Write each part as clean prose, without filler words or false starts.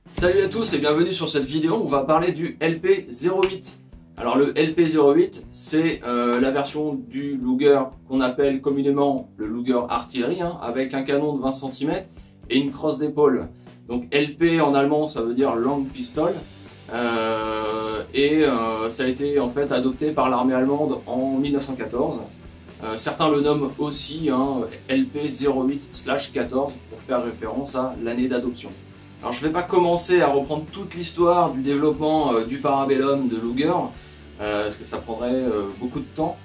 Salut à tous et bienvenue sur cette vidéo. On va parler du LP08. Alors le LP08, c'est la version du Luger qu'on appelle communément le Luger artillerie, avec un canon de 20 cm et une crosse d'épaule. Donc LP en allemand, ça veut dire Long Pistol. Ça a été en fait adopté par l'armée allemande en 1914. Certains le nomment aussi LP08/14 pour faire référence à l'année d'adoption. Alors je ne vais pas commencer à reprendre toute l'histoire du développement du Parabellum de Luger, parce que ça prendrait beaucoup de temps.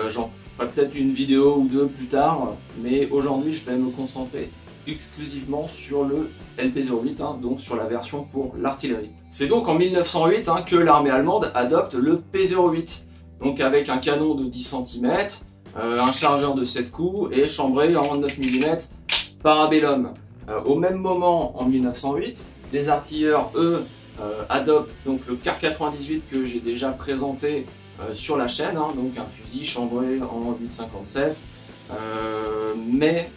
J'en ferai peut-être une vidéo ou deux plus tard, mais aujourd'hui je vais me concentrer exclusivement sur le LP08, donc sur la version pour l'artillerie. C'est donc en 1908 que l'armée allemande adopte le P08, donc avec un canon de 10 cm, un chargeur de 7 coups et chambré en 9 mm Parabellum. Au même moment, en 1908, les artilleurs, eux, adoptent donc le Car 98 que j'ai déjà présenté sur la chaîne, donc un fusil chambré en 8,57, mais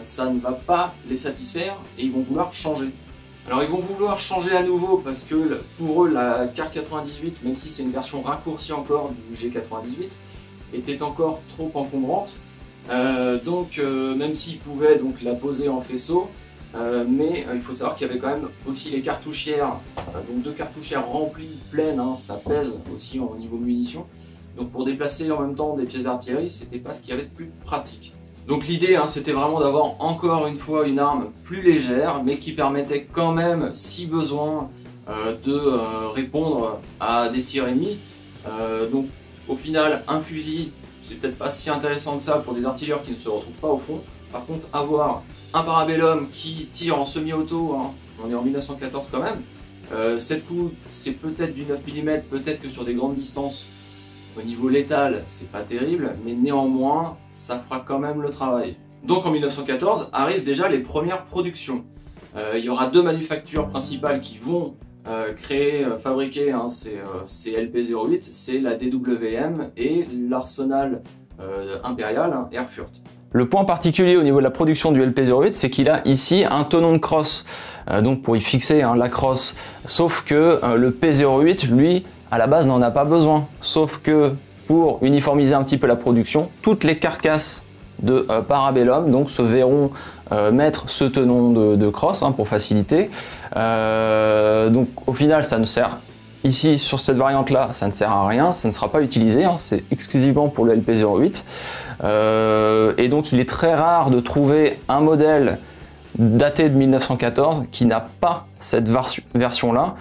ça ne va pas les satisfaire et ils vont vouloir changer. Alors ils vont vouloir changer à nouveau parce que pour eux la Car 98, même si c'est une version raccourcie encore du G98, était encore trop encombrante. Même s'ils pouvaient donc la poser en faisceau, mais il faut savoir qu'il y avait quand même aussi les cartouchières, donc deux cartouchières remplies pleines, ça pèse aussi au niveau munitions. Donc pour déplacer en même temps des pièces d'artillerie, c'était pas ce qu'il y avait de plus pratique. Donc l'idée c'était vraiment d'avoir encore une fois une arme plus légère, mais qui permettait quand même, si besoin, de répondre à des tirs ennemis. Donc au final, un fusil, c'est peut-être pas si intéressant que ça pour des artilleurs qui ne se retrouvent pas au front. Par contre, avoir un Parabellum qui tire en semi-auto, on est en 1914 quand même, 7 coups, c'est peut-être du 9 mm, peut-être que sur des grandes distances, au niveau létal, c'est pas terrible, mais néanmoins, ça fera quand même le travail. Donc en 1914, arrivent déjà les premières productions. Il y aura deux manufactures principales qui vont fabriquer ces LP08, c'est la DWM et l'arsenal impérial, Erfurt. Le point particulier au niveau de la production du LP08, c'est qu'il a ici un tenon de crosse, donc pour y fixer la crosse, sauf que le P08, lui, à la base n'en a pas besoin, sauf que pour uniformiser un petit peu la production, toutes les carcasses de Parabellum donc se verront mettre ce tenon de crosse pour faciliter. Donc au final ça ne sert, ici sur cette variante là, ça ne sert à rien, ça ne sera pas utilisé, c'est exclusivement pour le LP08. Et donc il est très rare de trouver un modèle daté de 1914 qui n'a pas cette version là,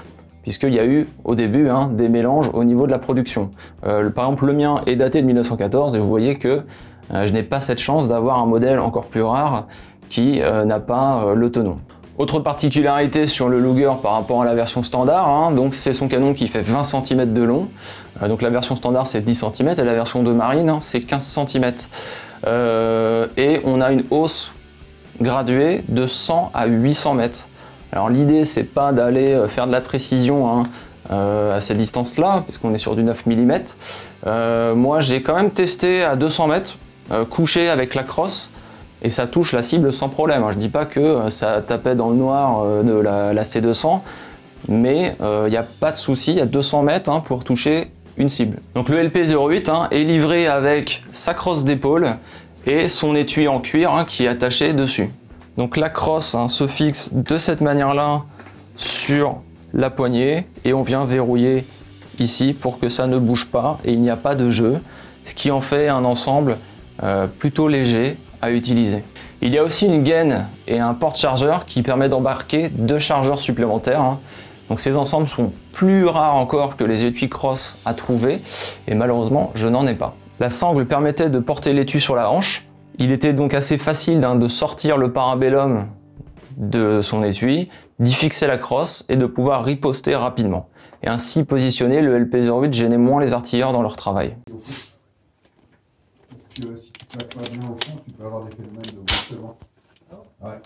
puisqu'il y a eu au début des mélanges au niveau de la production. Par exemple le mien est daté de 1914 et vous voyez que je n'ai pas cette chance d'avoir un modèle encore plus rare qui n'a pas le tenon. Autre particularité sur le Luger par rapport à la version standard, donc c'est son canon qui fait 20 cm de long. Donc la version standard c'est 10 cm et la version de marine c'est 15 cm. Et on a une hausse graduée de 100 à 800 mètres. Alors l'idée c'est pas d'aller faire de la précision à ces distances là, puisqu'on est sur du 9 mm. Moi j'ai quand même testé à 200 mètres, couché avec la crosse, et ça touche la cible sans problème. Je dis pas que ça tapait dans le noir de la C200, mais il n'y a pas de souci, à 200 mètres pour toucher une cible. Donc le LP08 est livré avec sa crosse d'épaule et son étui en cuir qui est attaché dessus. Donc la crosse se fixe de cette manière-là sur la poignée et on vient verrouiller ici pour que ça ne bouge pas et il n'y a pas de jeu, ce qui en fait un ensemble plutôt léger à utiliser. Il y a aussi une gaine et un porte-chargeur qui permet d'embarquer deux chargeurs supplémentaires. Donc ces ensembles sont plus rares encore que les étuis cross à trouver et malheureusement je n'en ai pas. La sangle permettait de porter l'étui sur la hanche. Il était donc assez facile de sortir le Parabellum de son étui, d'y fixer la crosse et de pouvoir riposter rapidement. Et ainsi positionner, le LP08 gênait moins les artilleurs dans leur travail. Parce que si tu ne plaques pas bien au fond, tu peux avoir des phénomènes de bouchement. Ouais.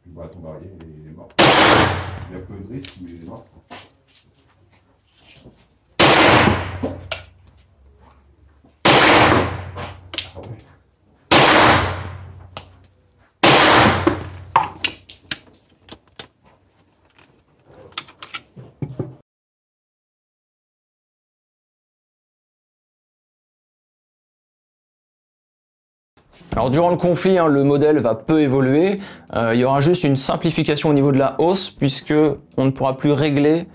Tu vois ton barrier, il est mort. Il y a peu de risque, mais il est mort. Ah ouais. Alors durant le conflit, le modèle va peu évoluer. Il y aura juste une simplification au niveau de la hausse puisque on ne pourra plus régler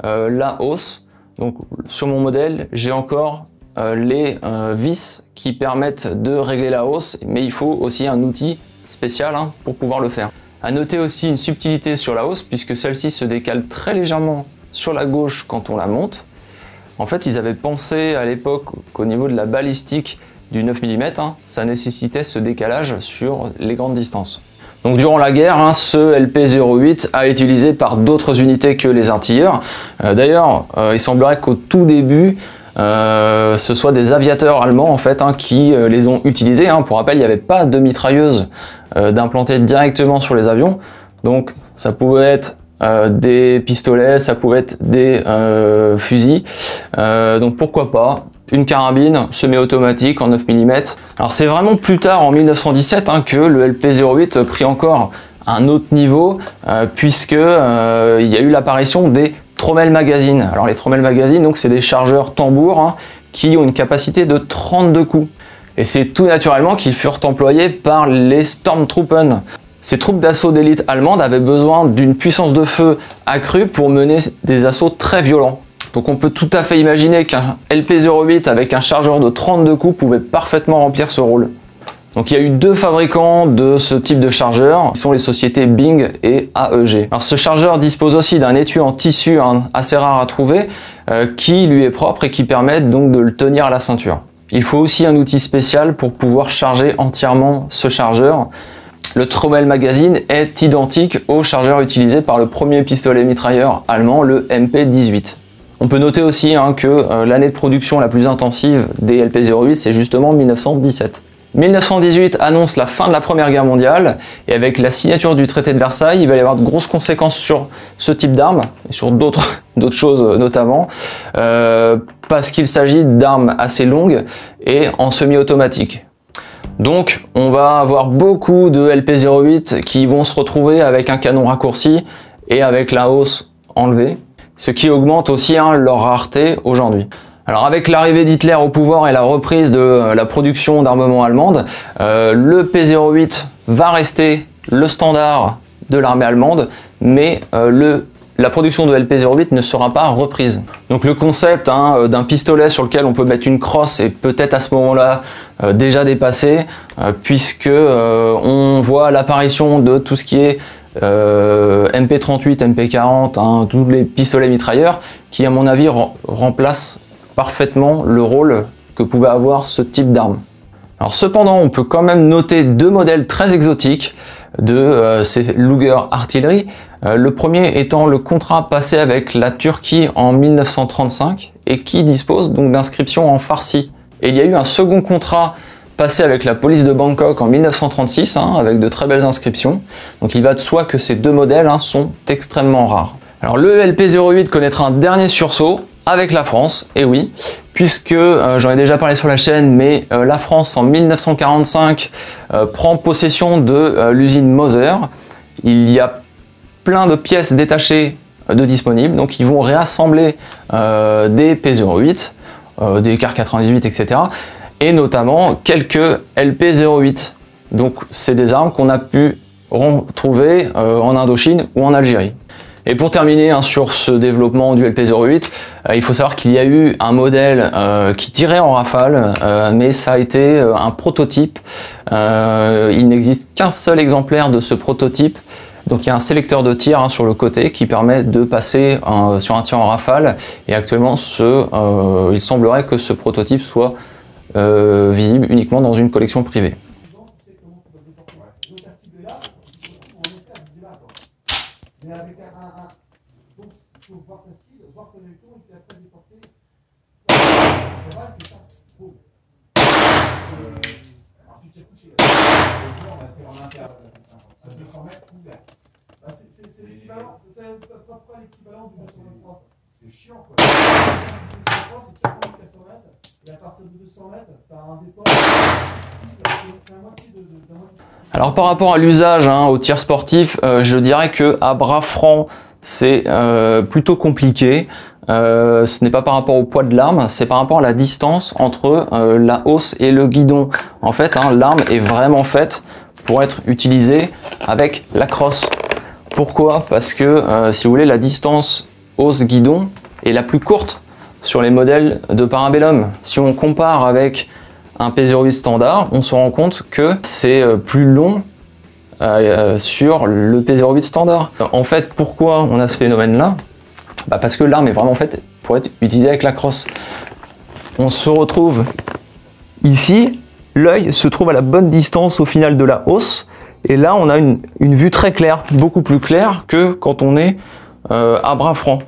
la hausse. Donc sur mon modèle, j'ai encore les vis qui permettent de régler la hausse, mais il faut aussi un outil spécial pour pouvoir le faire. À noter aussi une subtilité sur la hausse puisque celle-ci se décale très légèrement sur la gauche quand on la monte. En fait, ils avaient pensé à l'époque qu'au niveau de la balistique du 9 mm, ça nécessitait ce décalage sur les grandes distances. Donc durant la guerre, ce LP-08 a été utilisé par d'autres unités que les artilleurs. D'ailleurs, il semblerait qu'au tout début, ce soit des aviateurs allemands en fait qui les ont utilisés. Pour rappel, il n'y avait pas de mitrailleuse d'implantée directement sur les avions, donc ça pouvait être des pistolets, ça pouvait être des fusils, donc pourquoi pas une carabine semi-automatique en 9 mm. Alors c'est vraiment plus tard en 1917 que le LP-08 prit encore un autre niveau puisque il y a eu l'apparition des Trommel Magazine. Alors les Trommel Magazine, donc c'est des chargeurs tambours qui ont une capacité de 32 coups. Et c'est tout naturellement qu'ils furent employés par les Stormtruppen. Ces troupes d'assaut d'élite allemandes avaient besoin d'une puissance de feu accrue pour mener des assauts très violents. Donc on peut tout à fait imaginer qu'un LP-08 avec un chargeur de 32 coups pouvait parfaitement remplir ce rôle. Donc il y a eu deux fabricants de ce type de chargeur, qui sont les sociétés Bing et AEG. Alors ce chargeur dispose aussi d'un étui en tissu assez rare à trouver, qui lui est propre et qui permet donc de le tenir à la ceinture. Il faut aussi un outil spécial pour pouvoir charger entièrement ce chargeur. Le Trommel Magazine est identique au chargeur utilisé par le premier pistolet mitrailleur allemand, le MP-18. On peut noter aussi que l'année de production la plus intensive des LP-08, c'est justement 1917. 1918 annonce la fin de la Première Guerre mondiale, et avec la signature du traité de Versailles, il va y avoir de grosses conséquences sur ce type d'armes, et sur d'autres choses notamment, parce qu'il s'agit d'armes assez longues et en semi-automatique. Donc on va avoir beaucoup de LP-08 qui vont se retrouver avec un canon raccourci et avec la hausse enlevée, ce qui augmente aussi leur rareté aujourd'hui. Alors avec l'arrivée d'Hitler au pouvoir et la reprise de la production d'armement allemande, le P-08 va rester le standard de l'armée allemande, mais la production de LP-08 ne sera pas reprise. Donc le concept d'un pistolet sur lequel on peut mettre une crosse est peut-être à ce moment-là déjà dépassé, puisque on voit l'apparition de tout ce qui est MP38, MP40, tous les pistolets mitrailleurs qui à mon avis remplacent parfaitement le rôle que pouvait avoir ce type d'arme. Alors cependant, on peut quand même noter deux modèles très exotiques de ces Luger artillerie. Le premier étant le contrat passé avec la Turquie en 1935 et qui dispose donc d'inscriptions en farsi. Et il y a eu un second contrat passé avec la police de Bangkok en 1936 avec de très belles inscriptions. Donc il va de soi que ces deux modèles sont extrêmement rares. Alors le LP-08 connaîtra un dernier sursaut avec la France, et oui, puisque j'en ai déjà parlé sur la chaîne, mais la France en 1945 prend possession de l'usine Moser. Il y a plein de pièces détachées de disponibles, donc ils vont réassembler des P-08, des Car 98, etc. et notamment quelques LP-08. Donc c'est des armes qu'on a pu retrouver en Indochine ou en Algérie. Et pour terminer sur ce développement du LP-08, il faut savoir qu'il y a eu un modèle qui tirait en rafale, mais ça a été un prototype. Il n'existe qu'un seul exemplaire de ce prototype. Donc il y a un sélecteur de tir sur le côté qui permet de passer sur un tir en rafale. Et actuellement, il semblerait que ce prototype soit visible uniquement dans une collection privée. Mais avec donc il faut voir ta cible, voir ton électron et puis après déporter. Voilà, c'est ça. Alors tu t'es couché. On va faire en interne à 200 mètres ouvert. C'est l'équivalent, c'est à peu près l'équivalent du 223. C'est chiant quoi. Le 223 c'est 400 mètres, et à partir de 200 mètres, tu as un départ de la moitié de Alors par rapport à l'usage au tir sportif, je dirais que à bras franc c'est plutôt compliqué. Ce n'est pas par rapport au poids de l'arme, c'est par rapport à la distance entre la hausse et le guidon. En fait, l'arme est vraiment faite pour être utilisée avec la crosse. Pourquoi? Parce que si vous voulez, la distance hausse-guidon est la plus courte sur les modèles de Parabellum. Si on compare avec un P08 standard, on se rend compte que c'est plus long sur le P08 standard. En fait, pourquoi on a ce phénomène-là? Parce que l'arme est vraiment faite pour être utilisée avec la crosse. On se retrouve ici, l'œil se trouve à la bonne distance au final de la hausse, et là on a une vue très claire, beaucoup plus claire que quand on est à bras franc.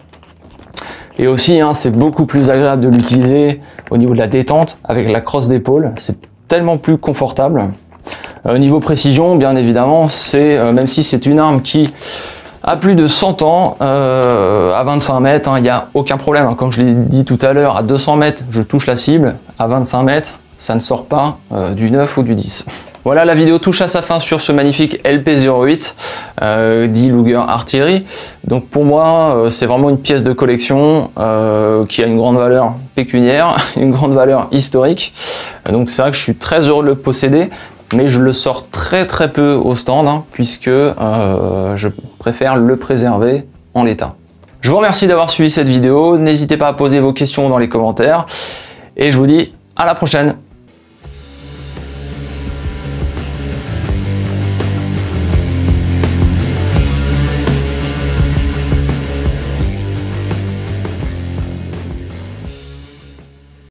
Et aussi, c'est beaucoup plus agréable de l'utiliser au niveau de la détente avec la crosse d'épaule, c'est tellement plus confortable. Au niveau précision, bien évidemment, même si c'est une arme qui à plus de 100 ans, à 25 mètres, il n'y a aucun problème. Comme je l'ai dit tout à l'heure, à 200 mètres, je touche la cible. À 25 mètres, ça ne sort pas du 9 ou du 10. Voilà, la vidéo touche à sa fin sur ce magnifique LP08, dit Luger Artillery. Donc pour moi, c'est vraiment une pièce de collection qui a une grande valeur pécuniaire, une grande valeur historique. Donc c'est vrai que je suis très heureux de le posséder. Mais je le sors très peu au stand, puisque je préfère le préserver en l'état. Je vous remercie d'avoir suivi cette vidéo, n'hésitez pas à poser vos questions dans les commentaires, et je vous dis à la prochaine.